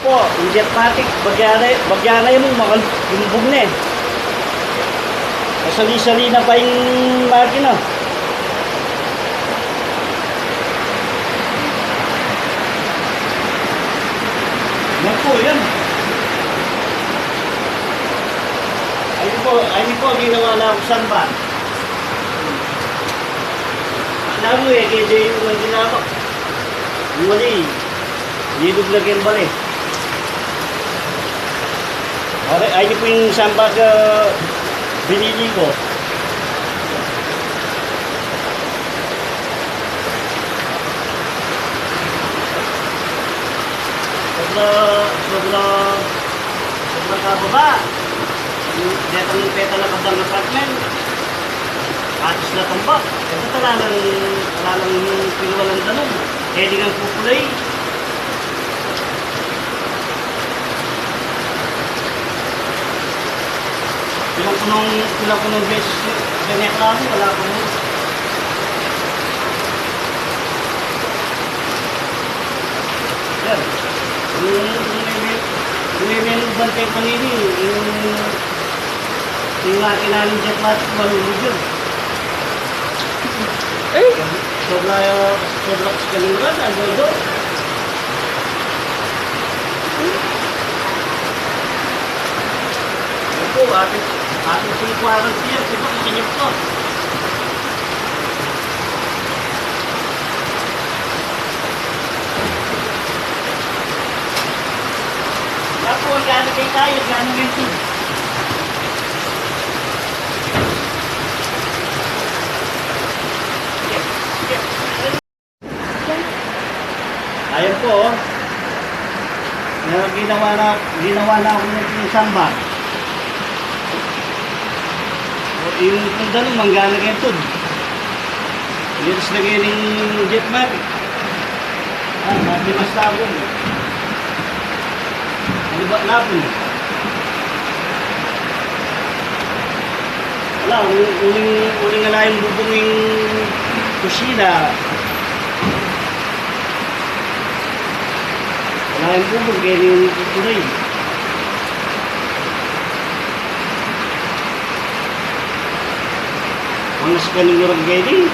Po, hindi matik. Bagyana mo, makalubog na eh. Masali-sali na pa yung makina. Yan po, yan. Ayun po, ginawa na ako saan ba? Alam mo eh, kaya yung ginawa. Yung mali. Hilog lagyan bali. Ayun po yung sambag binili ko. Sobrang kababa. Detang yung peta na kabang apartment. Atis na tambak. Ito talagang pinuwalan tanong. Kaya di nga pukulay. Pilang punong beses ganyan kami, wala ko mo. Yan. Kung may meron bantay panini, yung makina ng jetmatic, malulog yun. Eh? Sobra kalingan, ano doon? Ito, ating pulikuaran siya, diba ikinyap ko? Ako, gano'n kayo tayo, gano'n ganito. Ayun po, oh. Ginawa na ako ng samba. Yung kung manggana kayo ito. Liris na kayo ng jetmatic. Matimas tabong. Ano ba labon? Wala, uling nga lang yung bubunging kusina. Wala yung bubong, kaya yung tutuloy. Ang nasigaling urang gini.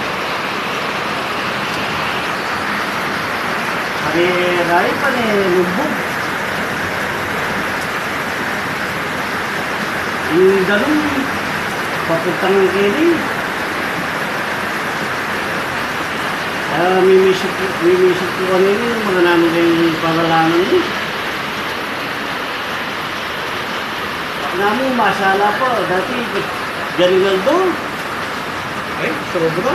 Hari-hari pa ni lubog. Yung dalong papuntang ng gini. Mimisip ko kanina yung mga namin yung pangalaman niyo. Pakna mo, masala po. Dati, galingan doon. Eh, sobra.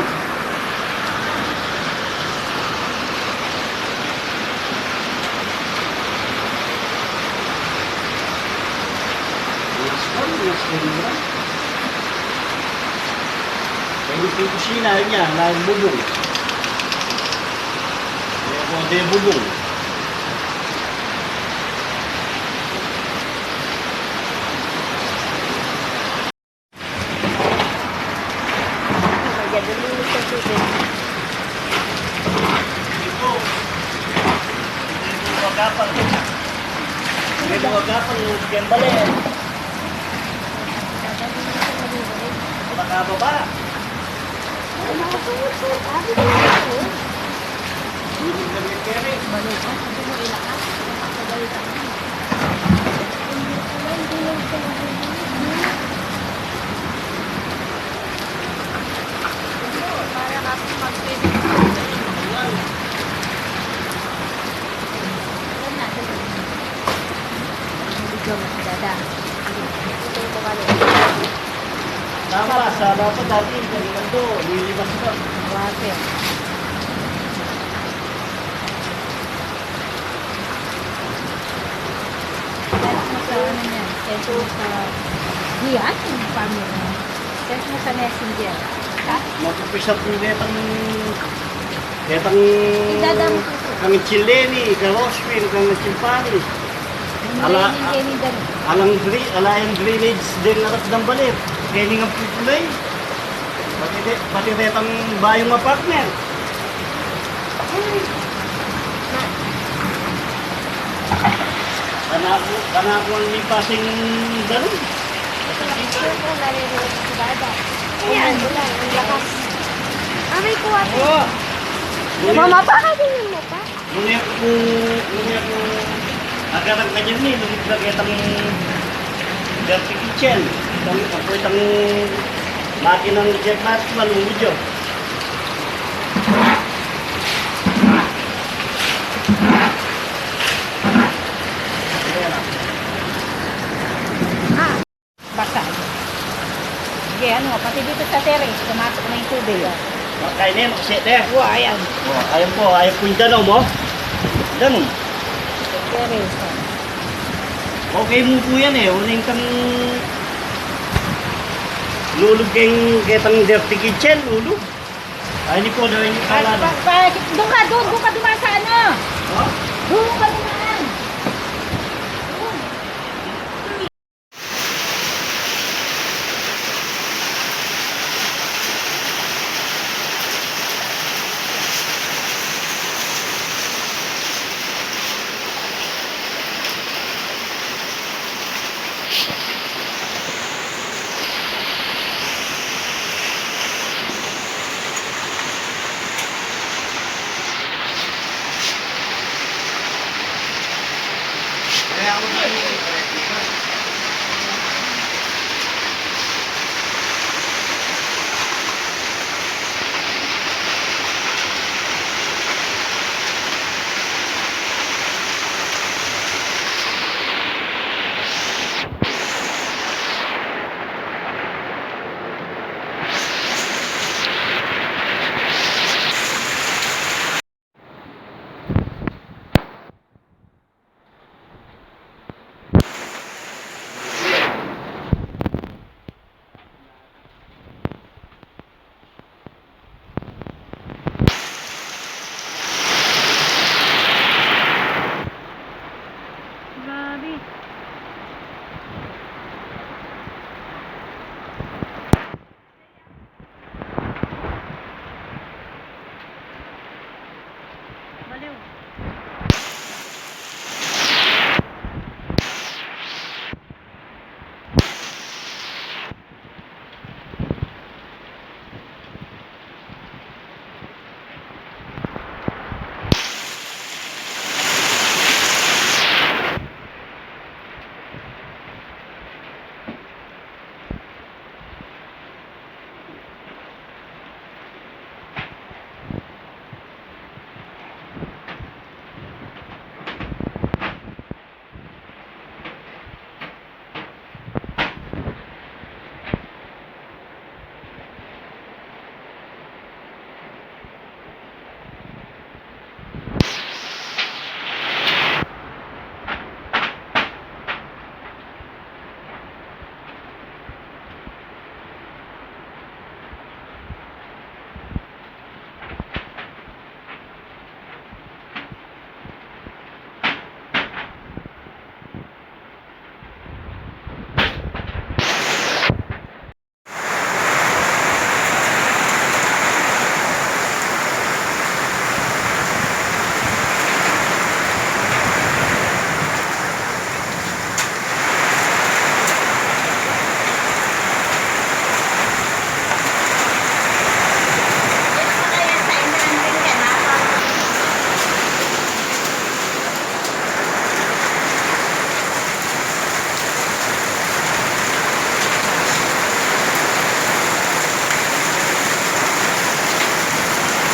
Mas sobra. Kaya yung kusina niya, laging bubong. Kaya po ang bubong. May buwagapan yung kembale. Makababa. Tama, sa dapat dati, kanina to, nilibas ko. Water. Sa ano niya, send mo sa diyan, yung family mo. Send mo sa messenger. Magpapisap yung detang Idadam ko po. kang Chileni, kang Rospin, kang Chimpani. Alang drainage din narat ng balit. Kaya nga pupulay. Pati detang bayong apartment. kanako ang lipasing ganun. Picture ko, nalilito si Dada. Ayan, lang, ang lakas. Aray ko ate. Oo. Mama, bakit yun mo pa? Ngunit ako agarang kanya ni, lumiglag itang dirty kitchen. Ako itang makinang jet natin, malungod yun. Basta. Sige, ano, pati dito sa terrace, pumasok na yung tubig. Kainin, kasi de. Wow, ayan. Ayan po yung danaw mo. Danaw. Terrace. Okay mo po yan eh. Uling kang lulog kayong getang dirty kitchen, lulog. Ay, hindi po, dahil yung kala. Doon ka dumaan sa ano? Oh? Doon ka dumaan. Grabe. Baliw.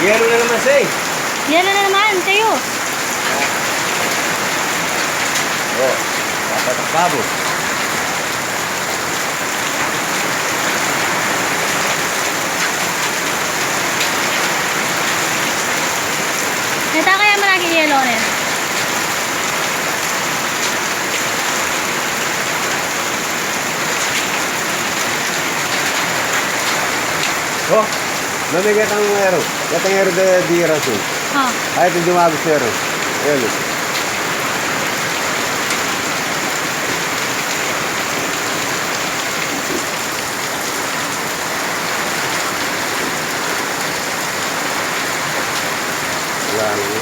Yelo na naman say. Yan na naman, tayo. Oh, dapat ang babo. Nata kaya malaki yellow na yan. Oh, namigay kang ero. Gatang ero de raso. Oh. Ay, ito dumagos ero. Ayan. Wala.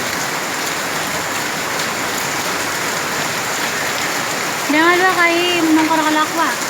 Jangan ba kay nung karakalakwa?